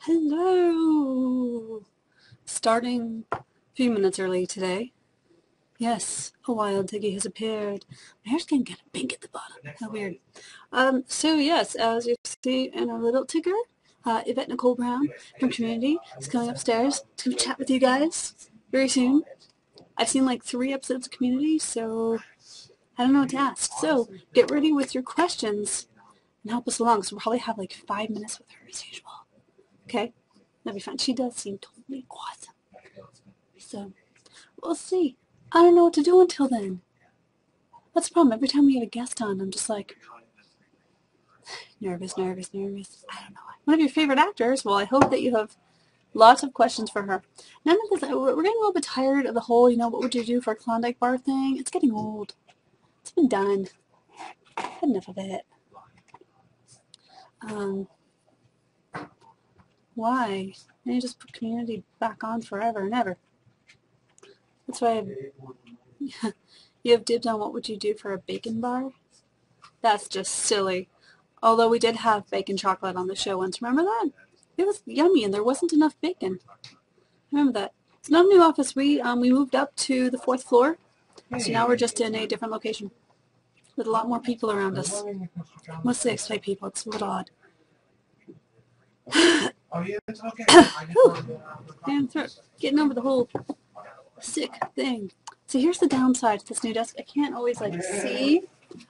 Hello! Starting a few minutes early today. Yes, a wild Tiggy has appeared. My hair's getting kind of pink at the bottom. How weird. So yes, as you see in our little Tigger, Yvette Nicole Brown from Community is coming upstairs to chat with you guys very soon. I've seen like 3 episodes of Community, so I don't know what to ask. So get ready with your questions and help us along, because we'll probably have like 5 minutes with her as usual. Okay? That'd be fun. She does seem totally awesome. So, we'll see. I don't know what to do until then. That's the problem. Every time we have a guest on, I'm just like, nervous. I don't know. One of your favorite actors? Well, I hope that you have lots of questions for her. None of this, we're getting a little bit tired of the whole, what would you do for a Klondike bar thing? It's getting old. It's been done. Had enough of it. Why? Then you just put Community back on forever and ever. That's why you have dibs on what would you do for a bacon bar? That's just silly. Although we did have bacon chocolate on the show once. Remember that? It was yummy and there wasn't enough bacon. Remember that. It's not a new office. We moved up to the 4th floor. So now we're just in a different location with a lot more people around us. Mostly X-type people. It's a little odd. Oh, yeah, it's okay. Damn throat. Getting over the whole sick thing. So here's the downside to this new desk. I can't always see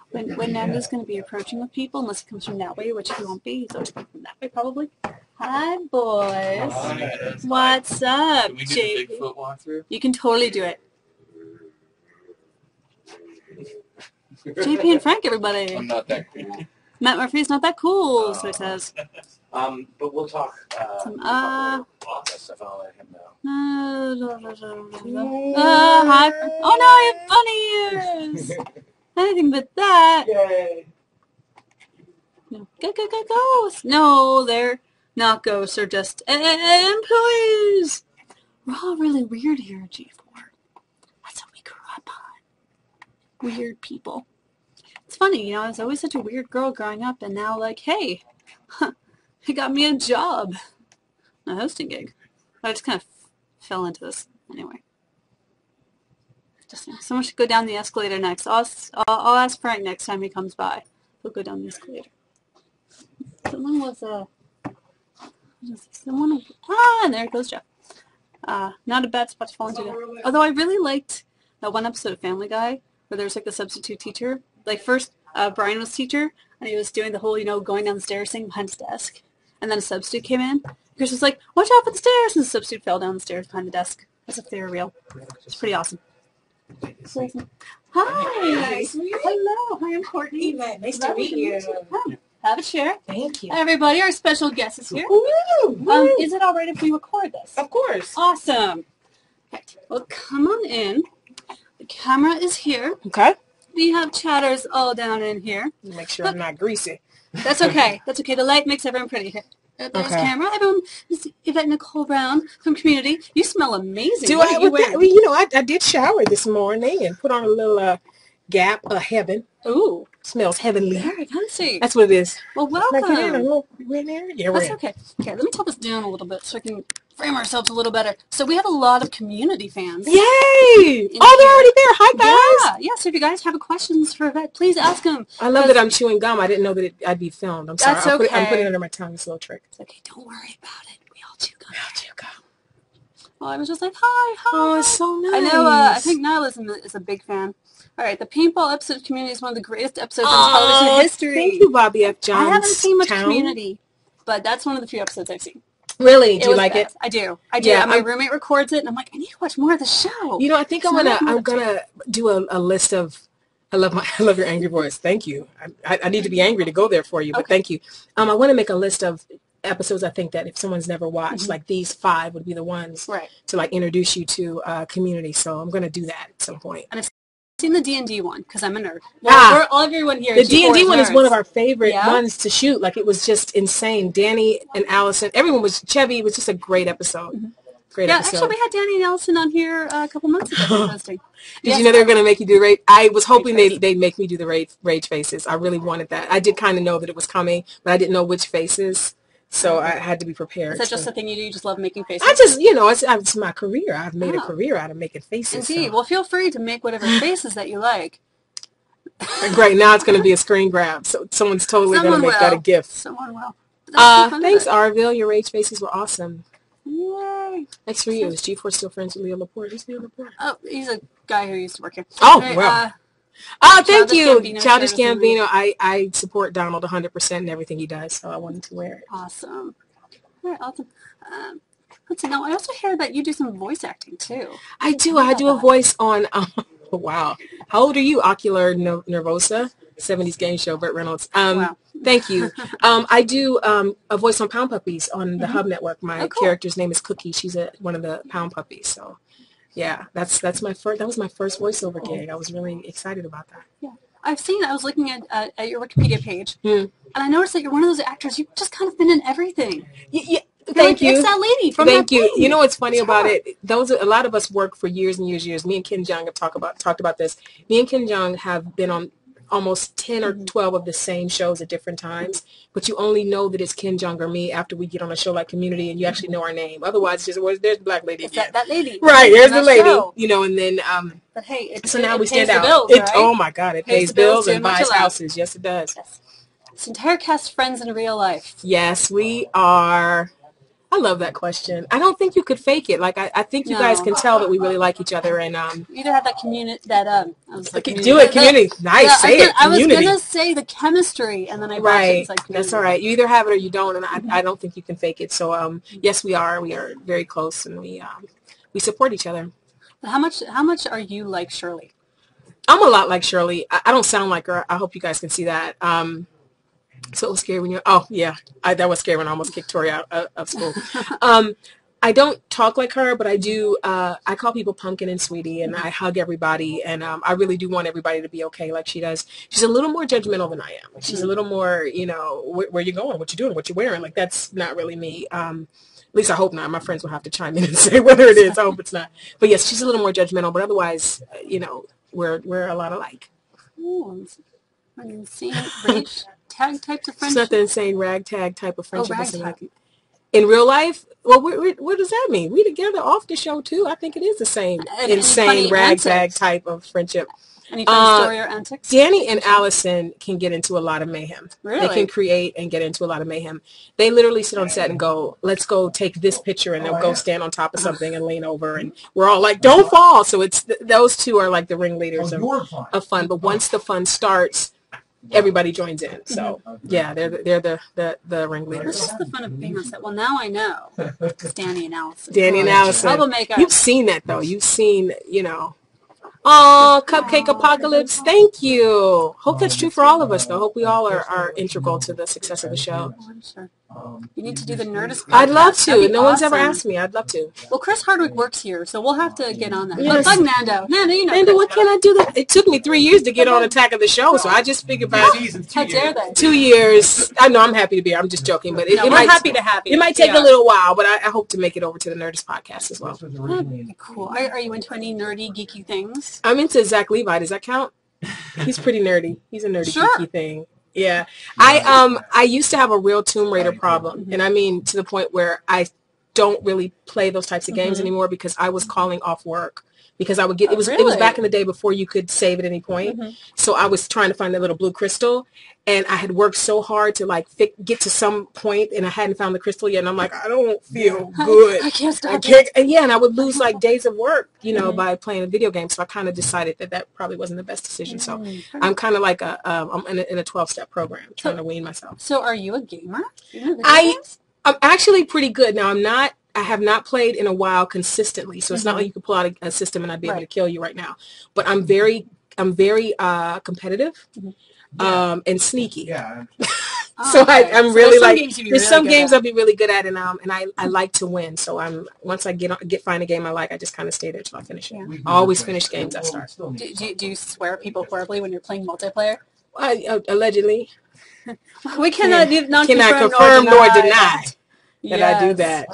when Nando's going to be approaching with people unless he comes from that way, which he won't be. He's always coming from that way probably. Hi, boys. Hi. What's up, Can we do JP? the Bigfoot walkthrough? You can totally do it. JP and Frank, everybody. I'm not that cool. Matt Murphy's not that cool, so he says. But we'll talk. Office if I'll let him know. Hi. Oh no, you have bunny ears. Anything but that. Yay! No. Ghosts. No, they're not ghosts. They're just employees. We're all really weird here at G4. That's what we grew up on. Weird people. It's funny, I was always such a weird girl growing up, and now, hey, it got me a job. A hosting gig. I just kind of fell into this anyway. Just someone should go down the escalator next. I'll ask Frank next time he comes by. He'll go down the escalator. Someone was and there goes Jeff. Not a bad spot to fall into there. Although I really liked that one episode of Family Guy where there was the substitute teacher. First Brian was teacher and he was doing the whole going down the stairs thing behind his desk, and then a substitute came in. Chris was like, "Watch out for the stairs!" and the substitute fell down the stairs behind the desk as if they were real. It's pretty awesome. Hi. Hello. Hi, I'm Courtney. Yvette, nice to meet you. Have a chair. Thank you. Everybody, our special guest is here. Woo! Is it all right if we record this? Of course. Awesome. Okay. Well, come on in. The camera is here. Okay. We have chatters all down in here. Make sure I'm not greasy. That's okay. That's okay. The light makes everyone pretty here. There's camera. Everyone, this is Yvette Nicole Brown from Community. You smell amazing. Do what I? are you wearing? I did shower this morning and put on a little Gap Heaven. Ooh. Smells heavenly. Very fancy. That's what it is. Well, welcome. We're in there? Yeah, we're That's in. okay. Okay, let me tilt this down a little bit so I can frame ourselves a little better. So we have a lot of Community fans. Yay! Oh, they're already there. Hi, guys. Yeah. So if you guys have questions for Yvette, please ask them. I love that I'm chewing gum. I didn't know that I'd be filmed. I'm sorry. That's I'm okay. putting it under my tongue. It's a little trick. It's okay. Don't worry about it. We all chew gum. gum. Well, I was just like, hi. Oh, it's so nice. I know. I think Nihilism is a big fan. All right, the paintball episode of Community is one of the greatest episodes in television history. Thank you, Bobby F. Jones. I haven't seen much Community, but that's one of the few episodes I've seen. Really? Do you like it? I do. Yeah, my roommate records it, and I'm like, I need to watch more of the show. I think I'm gonna do a list of. I love your angry voice. Thank you. I need to be angry to go there for you, but thank you. I want to make a list of episodes I think that if someone's never watched, these 5 would be the ones to introduce you to Community. So I'm gonna do that at some point. And I've seen the D&D one because I'm a nerd. Well, everyone here. The D&D one is one of our favorite ones to shoot. It was just insane. Danny and Allison, everyone was Chevy. It was just a great episode. Great episode. Actually, we had Danny and Allison on here a couple months ago. Did you know they were going to make you do the rage? I was hoping they'd make me do the rage faces. I really wanted that. I did kind of know that it was coming, but I didn't know which faces So I had to be prepared. Is that just a thing you do? You just love making faces? I just, you know, it's my career. I've made a career out of making faces. Indeed. So. Well, feel free to make whatever faces that you like. Great. Now it's going to be a screen grab. So someone's totally going to make that a gift. Someone will. Thanks, Arville. Your rage faces were awesome. Yay. Next for you. Is G4 still friends with Leo Laporte? Who's Leo Laporte? Oh, he's a guy who used to work here. Oh, okay, wow. Thank you. Childish Gambino. I support Donald 100% in everything he does, so I wanted to wear it. Awesome. All right, awesome. Let's see. Now, I also hear that you do some voice acting, too. I do. I do a voice on, wow. How old are you? Ocular Nervosa, 70s game show, Burt Reynolds. Wow. Thank you. I do a voice on Pound Puppies on the Hub Network. My character's name is Cookie. She's one of the Pound Puppies, so... Yeah, that was my first voiceover gig. I was really excited about that. Yeah, I was looking at your Wikipedia page, and I noticed that you're one of those actors. You've just kind of been in everything. Yeah. Thank you. It's that lady from Thank that you. thing. You know what's funny about it? A lot of us work for years and years. Me and Ken Jeong have talked about this. Me and Ken Jeong have been on almost 10 or 12 of the same shows at different times, but you only know that it's Ken Jeong or me after we get on a show like Community and you actually know our name. Otherwise, there's the black lady again. That lady. Right, there's the lady. Show. You know, and then but hey, so now we stand out. Bills, right? Oh my God, it pays bills and buys houses. Yes, it does. Yes. This entire cast friends in real life. Yes, we are. I love that question. I don't think you could fake it. Like I think you guys can tell that we really like each other, and you either have that community community. Nice, say it. I was gonna say the chemistry, and then I right. Like that's all right. You either have it or you don't, and I don't think you can fake it. So yes, we are. We are very close, and we support each other. But how much are you like Shirley? I'm a lot like Shirley. I don't sound like her. I hope you guys can see that. So it was scary when that was scary when I almost kicked Tori out of school. I don't talk like her, but I do. I call people pumpkin and sweetie, and I hug everybody, and I really do want everybody to be okay like she does. She's a little more judgmental than I am. She's a little more, where you going, what you doing, what you wearing. Like that's not really me. At least I hope not. My friends will have to chime in and say whether it is. I hope it's not. But yes, she's a little more judgmental, but otherwise, we're a lot alike. Ooh, insane rage tag types of friendship. It's not the insane ragtag type of friendship. Ragtag. In real life, well, what does that mean? We together off the show too. I think it is the same insane ragtag type of friendship. Any funny story or antics? Danny and Allison can get into a lot of mayhem. Really? They can create and get into a lot of mayhem. They literally sit on set and go, let's go take this picture, and they'll go stand on top of something and lean over, and we're all like, don't fall. So it's those two are like the ringleaders of fun. But once the fun starts, everybody joins in. So yeah, they're the ringleaders. This is the fun of being on set. Well, now I know. It's Danny and Allison. Danny and Allison. Troublemaker. You've seen that though. You've seen, Oh, Cupcake Apocalypse. Thank you. Hope that's true for all of us, though. Hope we all are integral to the success of the show. Oh, I'm sure. You need to do the Nerdist podcast. I'd love to. No one's awesome. ever asked me. I'd love to. Well, Chris Hardwick works here, so we'll have to get on that. Yes. But like Nando. Nando, Nando, what can I do? It took me 3 years to get on Attack of the Show, so I just figured about how dare they? 2 years. I know I'm happy to be here. I'm just joking, but we're happy to have you. It might take a little while, but I hope to make it over to the Nerdist podcast as well. Cool. Are you into any nerdy, geeky things? I'm into Zach Levi. Does that count? He's pretty nerdy. He's a nerdy, geeky thing. Yeah. I used to have a real Tomb Raider problem. And I mean to the point where I don't really play those types of games anymore because I was calling off work because I would get, it was back in the day before you could save at any point. So I was trying to find that little blue crystal, and I had worked so hard to like get to some point, and I hadn't found the crystal yet. And I'm like, I don't feel good. I can't stop. And I would lose like days of work, by playing a video game. So I kind of decided that probably wasn't the best decision. So I'm kind of like I'm in a 12-step program trying to wean myself. So are you a gamer? I'm actually pretty good. Now I have not played in a while consistently, so it's not like you could pull out a system and I'd be able to kill you right now. But I'm very competitive and sneaky. Yeah. So I'm really like there's some games I'll be really good at, and I like to win. So once I find a game I like, I just kind of stay there till I finish it. Yeah. I always finish games I start. Do you swear at people horribly when you're playing multiplayer? Allegedly. We cannot confirm nor deny that I do that.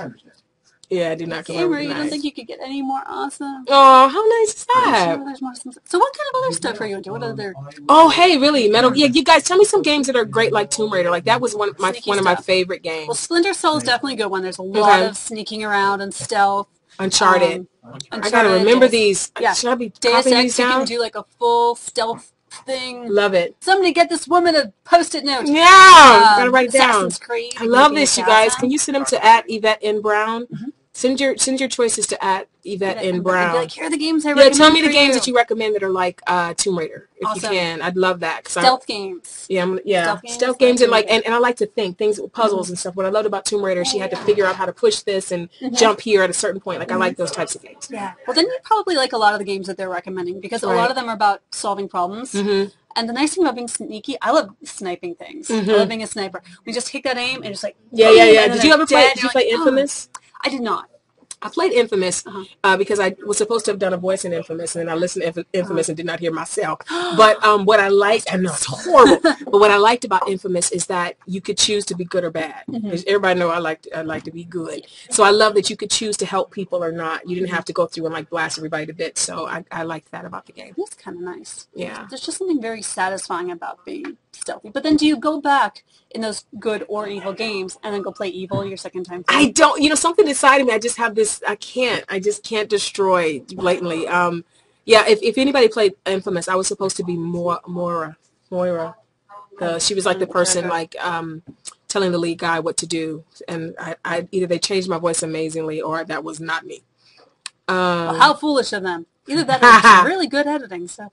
Yeah, I did not come up Gamer, with you don't nice. think you could get any more awesome? Oh, how nice is I'm that? sure there's more awesome stuff. So what kind of other stuff are you into? What other Oh, hey, really? Metal? Yeah, you guys tell me some games that are great, like Tomb Raider. Like that was one of my Sneaky one of my stuff? favorite Well, games. Splinter Cell is definitely a good one. There's a lot Okay. of sneaking around and stealth. Uncharted. Uncharted. I gotta remember Deus, these. Yeah. Should I be Deus copying Ex, these you down? can do like a full stealth thing. Love it. Somebody get this woman a post-it note. Yeah, gotta write it down. Assassin's Creed. I love this, you guys. Can you send them to @Yvette N Brown? Send your choices to @Yvette N Brown. Be like, here are the games I Yeah, recommend tell me the for games you. that you recommend that are like Tomb Raider, if Awesome. you can. I'd love that. Stealth games. Yeah, stealth games and like, and I like to think things with puzzles and stuff. What I loved about Tomb Raider, she had to figure out how to push this and jump here at a certain point. Like I like those types of games. Yeah. Well, then you probably like a lot of the games that they're recommending because a lot of them are about solving problems. And the nice thing about being sneaky, I love sniping things. I love being a sniper. We just take that aim and just like Yeah. Did you ever play? Did you play Infamous? I did not. I played Infamous because I was supposed to have done a voice in Infamous, and then I listened to Infamous and did not hear myself. But what I liked, I know it's horrible, but what I liked about Infamous is that you could choose to be good or bad. Everybody know I like to be good. So I love that you could choose to help people or not. You didn't have to go through and like blast everybody to bits. So I liked that about the game. That's kind of nice. Yeah. There's just something very satisfying about being stealthy. But then do you go back in those good or evil games and then go play evil your second time through? I don't. Something inside of me, I just have this, I just can't destroy blatantly. Yeah, if anybody played Infamous, I was supposed to be Moira. She was like the person like telling the lead guy what to do, and I either they changed my voice amazingly or that was not me. Well, how foolish of them. Either that or some really good editing stuff.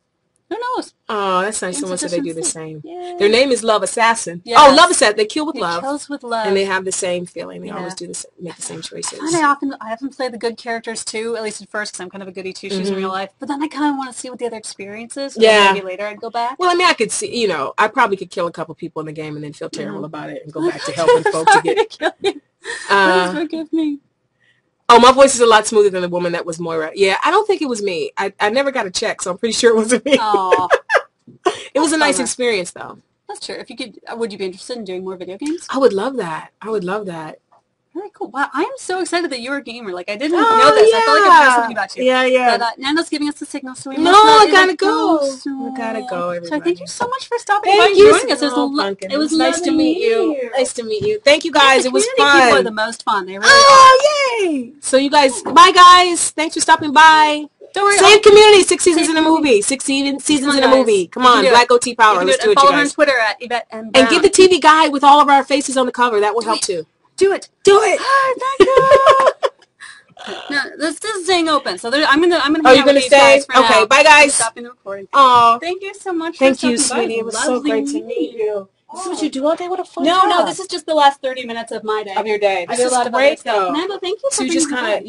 Who knows? Oh, that's nice. Someone said they do the same. Yay. Their name is Love Assassin. Yes. Oh, Love Assassin. They kill with It love. kills with love. And they have the same feeling. They always make the same choices. And I often play the good characters too, at least at first, because I'm kind of a goody two-shoes in real life. But then I kind of want to see what the other experience is. Yeah. Maybe later I'd go back. Well, I mean, I could see, I probably could kill a couple people in the game and then feel terrible about it and go back to helping folks to get. Please forgive me. Oh, my voice is a lot smoother than the woman that was Moira. Yeah, I don't think it was me. I never got a check, so I'm pretty sure it wasn't me. Aw. It was a nice experience, though. That's true. If you could, would you be interested in doing more video games? I would love that. Very cool. Wow, I am so excited that you're a gamer. Like, I didn't know this. Yeah. I felt like I've heard something about you. Yeah. But Nando's giving us the signal, so we No, must I let gotta it go. So I gotta go, everybody. thank you so much for stopping by Thank and you. joining us. It was nice to meet you. Nice to meet you. Thank you, guys. The It was community people are fun. the most fun. They really Oh, yay. So you guys, bye, guys. Thanks for stopping by. Don't worry. Save community. 6 seasons in a movie. 6 seasons in a movie. Come on, Black OT Power. Let's do it, you Follow her on guys. Twitter at Yvette and And get the TV guide with all of our faces on the cover. That will help too. Do it. Do it. Thank you. No, this is staying open, so I'm gonna. Oh, you're gonna stay? For Okay, now. bye, guys. Stopping the recording. Oh, Thank you so much. thank for you, stopping by. sweetie. It was so Lovely great to meet you. This is what you do all day. What a fun No, job. this is just the last 30 minutes of my day. Of your day. I This did is a lot of great, other stuff. though. Nando, thank you for So you just kind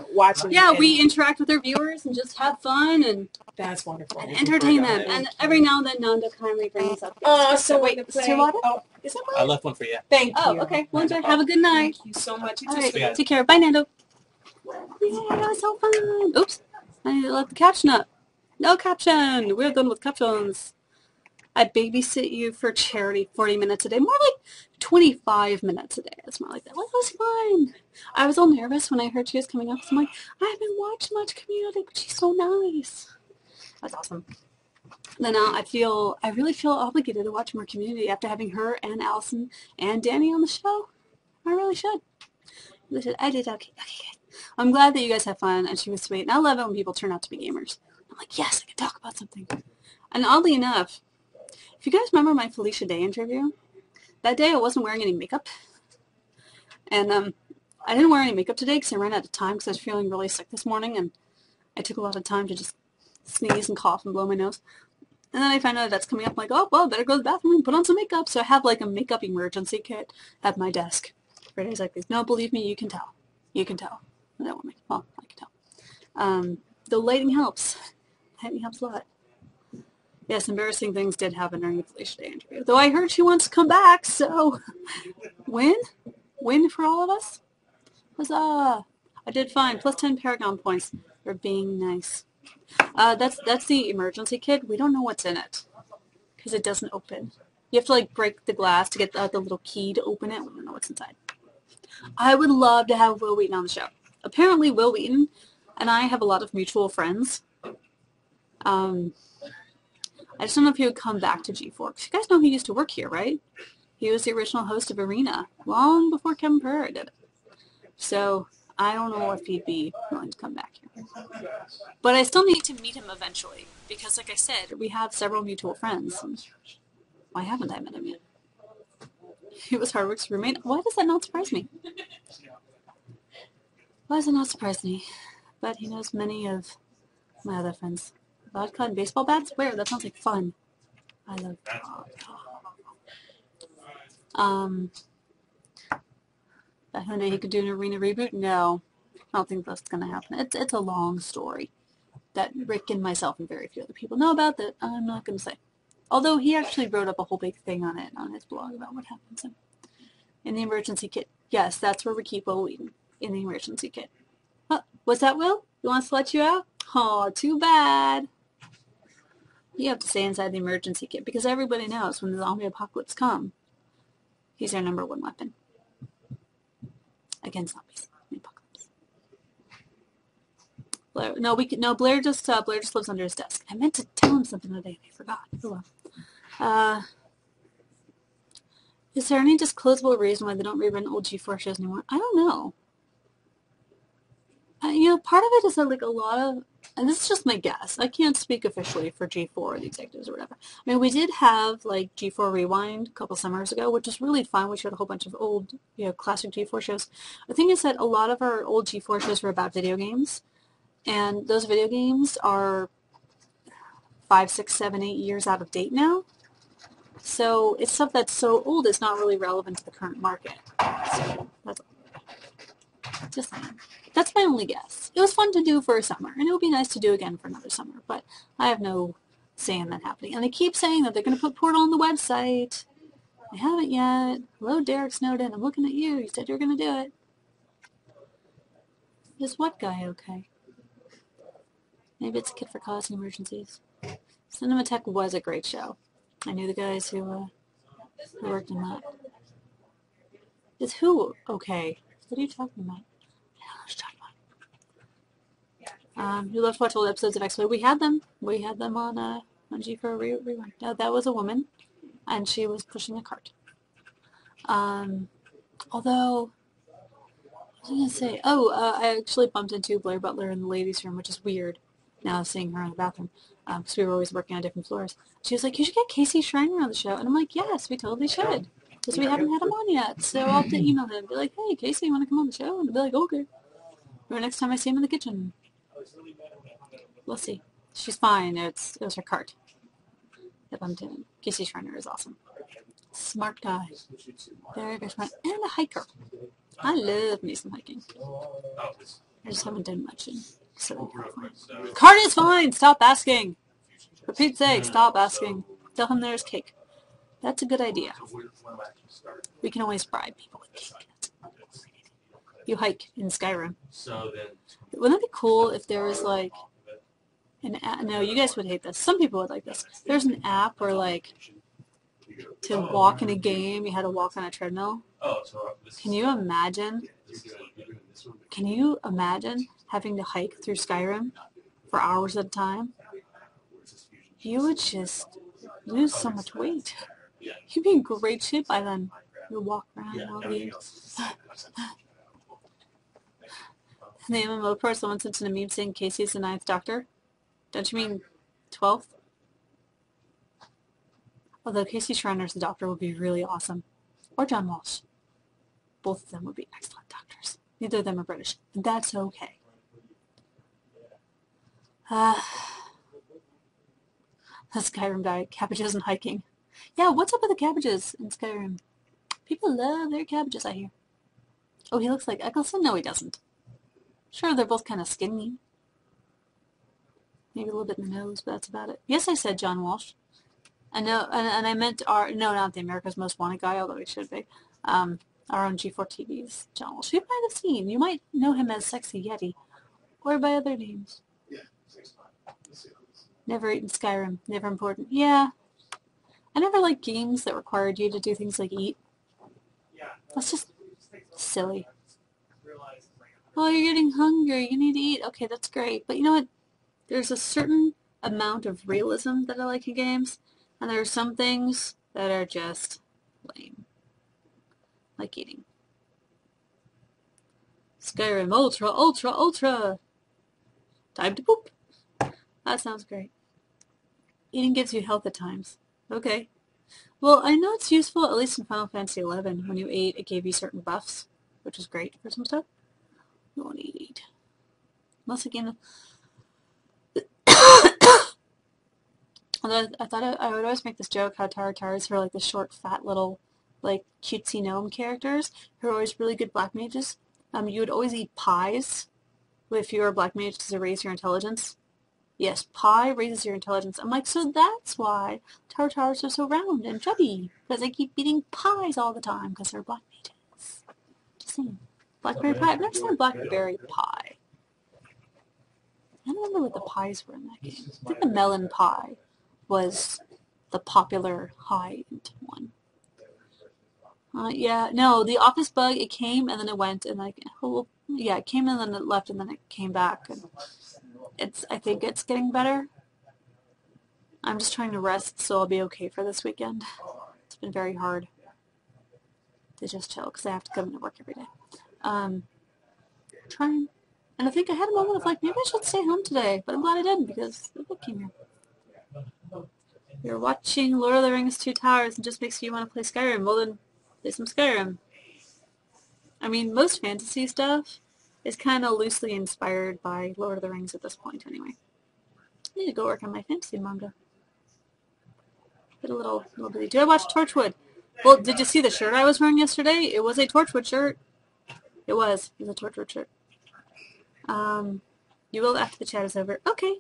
of watch them. Yeah, and we interact with our viewers and just have fun and That's wonderful. entertain them. And every now and then, Nando kindly brings up. Oh, so wait, wait, is your water? Oh, is that I left one for you. Thank you. Oh, okay. Well, enjoy. Have a good night. Thank you so much. You All too, right, sweetheart. take care. Bye, Nando. Yeah, that was so fun. Oops, I left the caption up. No caption. We're done with captions. I babysit you for charity 40 minutes a day. More like 25 minutes a day. It's more like that. Well, that was fun. I was all nervous when I heard she was coming up. So I'm like, I haven't watched much Community, but she's so nice. That's awesome. Then I really feel obligated to watch more Community after having her and Allison and Danny on the show. I really should. I did okay. I'm glad that you guys have fun, and she was sweet. And I love it when people turn out to be gamers. I'm like, yes, I can talk about something. And oddly enough, if you guys remember my Felicia Day interview, that day I wasn't wearing any makeup. And I didn't wear any makeup today because I ran out of time because I was feeling really sick this morning, and I took a lot of time to just sneeze and cough and blow my nose. And then I found out that's coming up. I'm like, oh, well, better go to the bathroom and put on some makeup. So I have like a makeup emergency kit at my desk for days like these. No, believe me, you can tell. You can tell. I don't want to make well, I can tell. The lighting helps. Lighting helps a lot. Yes, embarrassing things did happen during the Felicia Day interview. Though I heard she wants to come back, so win for all of us. Huzzah! I did fine. Plus 10 Paragon points for being nice. That's the emergency kit. We don't know what's in it because it doesn't open. You have to like break the glass to get the little key to open it. We don't know what's inside. I would love to have Will Wheaton on the show. apparently Will Wheaton and I have a lot of mutual friends. I just don't know if he would come back to G4. Because you guys know he used to work here, right? He was the original host of Arena long before Kevin Pereira did it. So I don't know if he'd be willing to come back here. But I still need to meet him eventually. Because like I said, we have several mutual friends. Why haven't I met him yet? He was hard work to remain. Why does that not surprise me? Why does it not surprise me? But he knows many of my other friends. Vodka and baseball bats? Where? That sounds like fun. I love vodka. Back in the day he could do an Arena reboot? No. I don't think that's going to happen. It's a long story that Rick and myself and very few other people know about that I'm not going to say. Although he actually wrote up a whole big thing on it on his blog about what happens in the emergency kit. Yes, that's where we keep Will Wheaton, in the emergency kit. Oh, what's that, Will? You want us to let you out? Oh, too bad. You have to stay inside the emergency kit because everybody knows when the zombie apocalypse comes, he's our number one weapon against zombies. The apocalypse. Blair, Blair just lives under his desk. I meant to tell him something today. I forgot. Oh well. Is there any disclosable reason why they don't rerun old G4 shows anymore? I don't know. Part of it is that, like, a lot of, and this is just my guess, I can't speak officially for G4 or the executives or whatever. I mean, we did have, like, G4 Rewind a couple summers ago, which was really fun. We showed a whole bunch of old, classic G4 shows. The thing is that a lot of our old G4 shows were about video games, and those video games are 5, 6, 7, 8 years out of date now. So it's stuff that's so old it's not really relevant to the current market. So that's my only guess. It was fun to do for a summer, and it would be nice to do again for another summer, but I have no say in that happening. And they keep saying that they're going to put Portal on the website. They haven't yet. Hello, Derek Snowden. I'm looking at you. You said you were going to do it. Is what guy okay? Maybe it's a kid for causing emergencies. Cinematech was a great show. I knew the guys who worked in that. Is who okay? What are you talking about? I don't know what you're talking about. You loved to watch old episodes of X-Men. We had them. We had them on G for a rerun. No, that was a woman, and she was pushing a cart. Although, what was I going to say? I actually bumped into Blair Butler in the ladies' room, which is weird now seeing her in the bathroom, because we were always working on different floors. She was like, you should get Casey Schreiner on the show. And I'm like, yes, we totally should. Because we haven't had him on yet. So I'll have to email him and be like, hey, Casey, you want to come on the show? And he'll be like, okay. Or next time I see him in the kitchen. We'll see. She's fine. It was her cart. Yep, I'm doing. Casey Schreiner is awesome. Smart guy. Very, very smart. And a hiker. I love me some hiking. I just haven't done much in Southern California. Cart is fine! Stop asking! For Pete's sake, stop asking. Tell him there's cake. That's a good idea. We can always bribe people with cake. You hike in Skyrim. Wouldn't it be cool if there was, like, an app? No, you guys would hate this. Some people would like this. There's an app where, like, to walk in a game, you had to walk on a treadmill. Can you imagine? Can you imagine having to hike through Skyrim for hours at a time? You would just lose so much weight. You'd be in great shape by then. You walk around all the The MMO pro, someone sent in a meme saying Casey's the 9th Doctor. Don't you mean 12th? Although Casey Schreiner's the Doctor would be really awesome. Or John Walsh. Both of them would be excellent doctors. Neither of them are British. But that's okay. The Skyrim diet. Cabbages and hiking. Yeah, what's up with the cabbages in Skyrim? People love their cabbages, I hear. Oh, he looks like Eccleston? No, he doesn't. Sure, they're both kind of skinny. Maybe a little bit in the nose, but that's about it. Yes, I said John Walsh. I know, and I meant not the America's Most Wanted guy, although he should be. Our own G4 TV's John Walsh. You might have seen. You might know him as Sexy Yeti. Or by other names. Never eaten Skyrim. Never important. Yeah. I never liked games that required you to do things like eat. That's just silly. Oh, you're getting hungry. You need to eat. Okay, that's great. But you know what? There's a certain amount of realism that I like in games, and there are some things that are just lame. Like eating. Skyrim Ultra, Ultra, Ultra! Time to poop. That sounds great. Eating gives you health at times. Okay. Well, I know it's useful, at least in Final Fantasy XI. When you ate, it gave you certain buffs, which is great for some stuff. You won't eat. Unless again... Although I thought I would always make this joke how Taras are like the short, fat, little, like, cutesy gnome characters who are always really good black mages. You would always eat pies if you were a black mage to raise your intelligence. Yes, pie raises your intelligence. I'm like, so that's why Taras are so round and chubby. Because they keep eating pies all the time because they're black mages. Just saying. Blackberry pie? I've never seen a blackberry pie. I don't remember what the pies were in that game. I think the melon pie was the popular high-end one. Yeah, no, the office bug, it came and then it went and like, oh, yeah, it came and then it left and then it came back. And I think it's getting better. I'm just trying to rest so I'll be okay for this weekend. It's been very hard to just chill because I have to come to work every day. Trying. And I think I had a moment of like, maybe I should stay home today, but I'm glad I didn't because the book came here. You're watching Lord of the Rings Two Towers and just makes you want to play Skyrim. Well then, play some Skyrim. I mean, most fantasy stuff is kind of loosely inspired by Lord of the Rings at this point anyway. I need to go work on my fantasy manga. Get a little busy. Do I watch Torchwood? Well, did you see the shirt I was wearing yesterday? It was a Torchwood shirt. It was a Torchwood shirt. You will after the chat is over. Okay.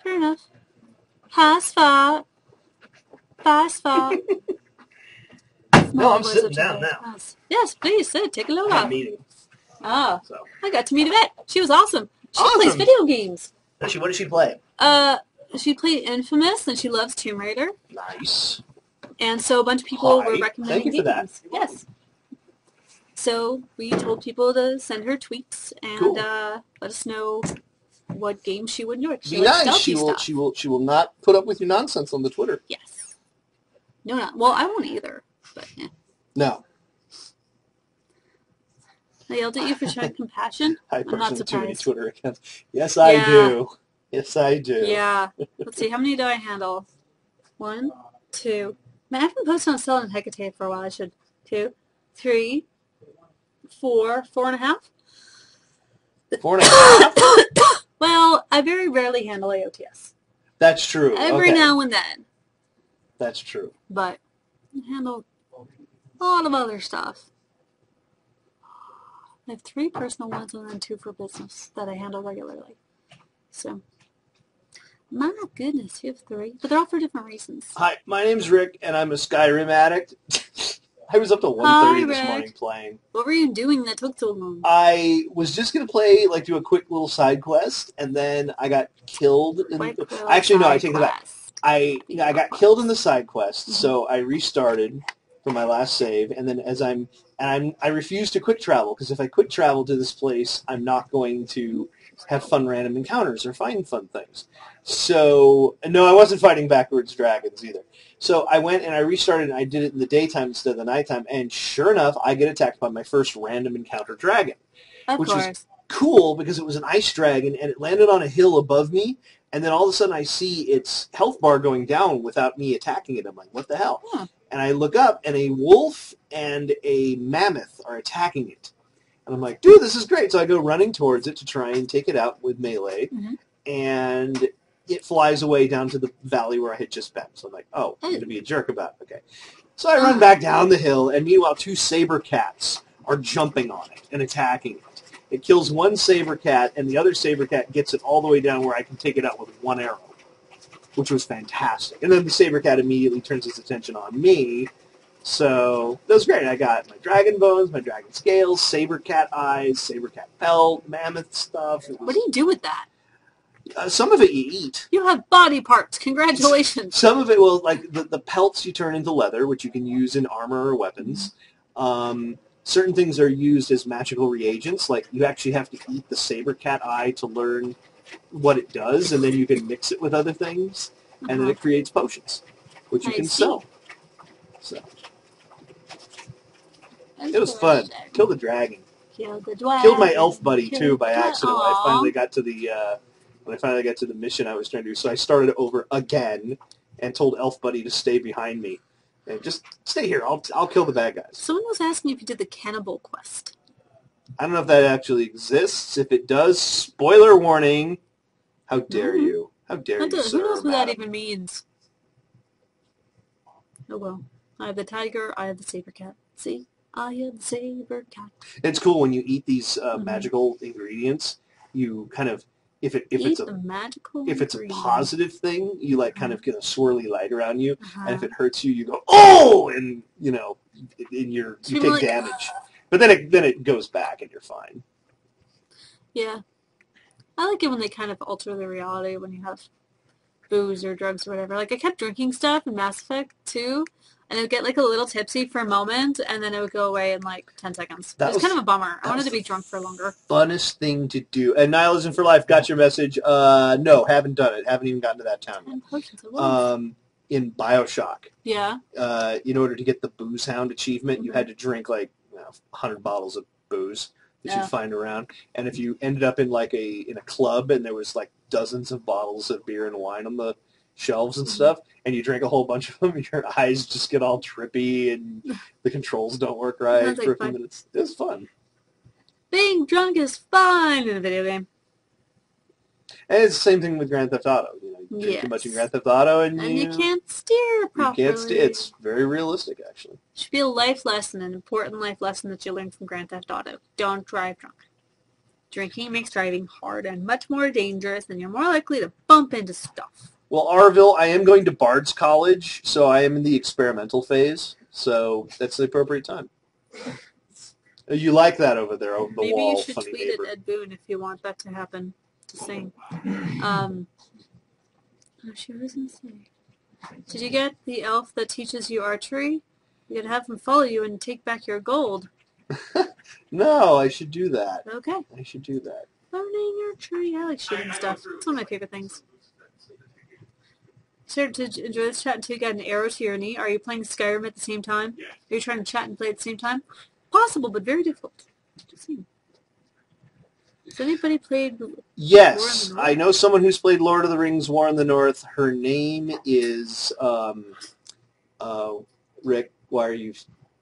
Fair enough. Pass fault. Pass fault. No, I'm sitting down now. Yes, please sit. Take a load off. Meeting. Oh, So. I got to meet Yvette. She was awesome. She plays video games. What does she play? She played Infamous, and she loves Tomb Raider. Nice. And so a bunch of people were recommending Thank you for games. that. Yes. So we told people to send her tweets and let us know what game she would enjoy. Be nice. She will not put up with your nonsense on the Twitter. Yes. No, not. Well, I won't either. But yeah. No. I yelled at you for showing compassion. I I'm not personally too many surprised. Twitter accounts. Yes, I do. Yes, I do. Yeah. Let's see. How many do I handle? 1, 2. Man, I've been posting on Cell and Hecate for a while. I should. 2, 3, 4, 4.5. 4.5? Well, I very rarely handle AOTS. That's true. Every now and then. That's true. But I handle a lot of other stuff. I have 3 personal ones and then 2 for business that I handle regularly. So, my goodness, you have 3. But they're all for different reasons. Hi, my name's Rick, and I'm a Skyrim addict. I was up to 1:30 this morning playing. What were you doing that took so long? I was just going to play, like, do a quick little side quest, and then I got killed. Actually, no, I take it back. I got killed in the side quest, so I restarted for my last save, and then I refuse to quick travel, because if I quick travel to this place, I'm not going to have fun random encounters or find fun things. So, no, I wasn't fighting backwards dragons either. So I went and I restarted and I did it in the daytime instead of the nighttime, and sure enough, I get attacked by my first random encounter dragon. Which was cool because it was an ice dragon, and it landed on a hill above me, and then all of a sudden I see its health bar going down without me attacking it. I'm like, what the hell? Huh. And I look up, and a wolf and a mammoth are attacking it. And I'm like, dude, this is great. So I go running towards it to try and take it out with melee, and it flies away down to the valley where I had just been. So I'm like, oh, I'm going to be a jerk about it. Okay. So I run back down the hill, and meanwhile 2 saber cats are jumping on it and attacking it. It kills one saber cat, and the other saber cat gets it all the way down where I can take it out with 1 arrow, which was fantastic. And then the saber cat immediately turns its attention on me. So that was great. I got my dragon bones, my dragon scales, saber cat eyes, saber cat pelt, mammoth stuff. What do you do with that? Some of it you eat. You have body parts. Congratulations. Some of it, well, like the pelts you turn into leather, which you can use in armor or weapons. Some certain things are used as magical reagents. Like you actually have to eat the saber cat eye to learn what it does, and then you can mix it with other things, and then it creates potions, which you can sell. So it was fun. Kill the dragon. Kill the dragon. Killed my elf buddy too by accident when I finally got to the mission I was trying to do. So I started over again and told elf buddy to stay behind me and just stay here. I'll kill the bad guys. Someone was asking if you did the cannibal quest. I don't know if that actually exists. If it does, spoiler warning. How dare you? How dare you, sir? Who knows what that even means? Oh well. I have the tiger, I have the saber cat. See? I have the saber cat. It's cool when you eat these magical ingredients. You kind of, if it's a positive thing, you like kind of get a swirly light around you, and if it hurts you, you go oh, and you take damage. But then it goes back and you're fine. Yeah. I like it when they kind of alter the reality when you have booze or drugs or whatever. Like, I kept drinking stuff in Mass Effect 2, and it would get, like, a little tipsy for a moment, and then it would go away in, like, 10 seconds. It was kind of a bummer. I wanted to be drunk for longer. Funnest thing to do. And Nihilism for Life, got your message. No, haven't done it. Haven't even gotten to that town yet. In Bioshock. Yeah. In order to get the Booze Hound achievement, you had to drink, like, 100 bottles of booze that you'd find around. And if you ended up in a club and there was like dozens of bottles of beer and wine on the shelves and stuff, and you drink a whole bunch of them, your eyes just get all trippy and the controls don't work right for a few minutes. It was fun. Being drunk is fun in a video game. And it's the same thing with Grand Theft Auto. You drink too much in Grand Theft Auto and you can't steer properly. You can't steer. It's very realistic, actually. It should be a life lesson, an important life lesson that you learn from Grand Theft Auto. Don't drive drunk. Drinking makes driving hard and much more dangerous, and you're more likely to bump into stuff. Well, Arville, I am going to Bard's College, so I am in the experimental phase, so that's the appropriate time. You like that over there, over the Maybe wall, you should funny tweet neighbor. at Ed Boon if you want that to happen. To sing. She was going to say. Did you get the elf that teaches you archery? You could have him follow you and take back your gold. No, I should do that. Okay. I should do that. Learning archery. I like shooting stuff. It's one of my favorite things. Started to enjoy this chat until you got an arrow to your knee. Are you playing Skyrim at the same time? Are you trying to chat and play at the same time? Possible, but very difficult. Just saying. Has anybody played Yes, I know someone who's played Lord of the Rings War in the North. Her name is Rick. Why are you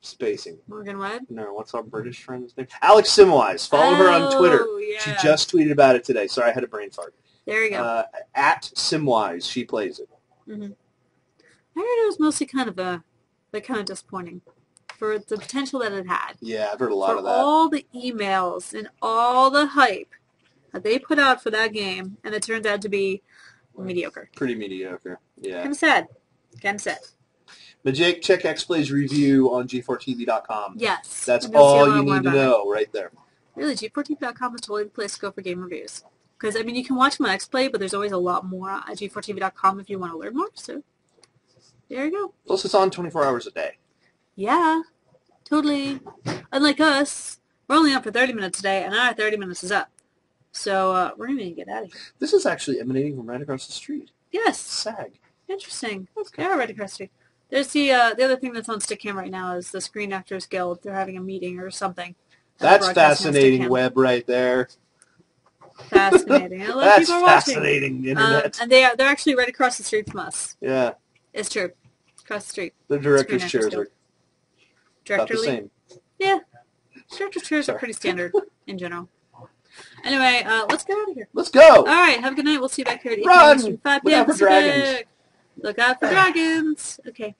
spacing? Morgan Webb? No, what's our British friend's name? Alex Simwise. Follow her on Twitter. Yeah. She just tweeted about it today. Sorry, I had a brain fart. There you go. At Simwise, she plays it. I heard it was mostly kind of disappointing for the potential that it had. Yeah, I've heard a lot of that. For all the emails and all the hype that they put out for that game, and it turned out to be mediocre. Pretty mediocre, yeah. Kind of sad. But Jake, check XPlay's review on G4TV.com. Yes. That's all you need to know right there. Really, G4TV.com is totally the place to go for game reviews. Because, I mean, you can watch them on XPlay, but there's always a lot more at G4TV.com if you want to learn more. So, there you go. Plus, it's on 24 hours a day. Yeah, totally. Unlike us, we're only on for 30 minutes a day, and our 30 minutes is up. So, we're going to get out of here. This is actually emanating from right across the street. Yes. SAG. Interesting. They are right across the street. There's the other thing that's on Stickam right now is the Screen Actors Guild. They're having a meeting or something. That's fascinating web right there. Fascinating. A lot of people are watching. That's fascinating, internet. And they're actually right across the street from us. Yeah. It's true. Across the street. The director's chairs are about the same. Yeah. Director's chairs are pretty standard in general. Anyway, let's get out of here. Let's go. All right. Have a good night. We'll see you back here at 8 Run! Eastern, 5 Look out p.m. for dragons. Look out for dragons. Okay.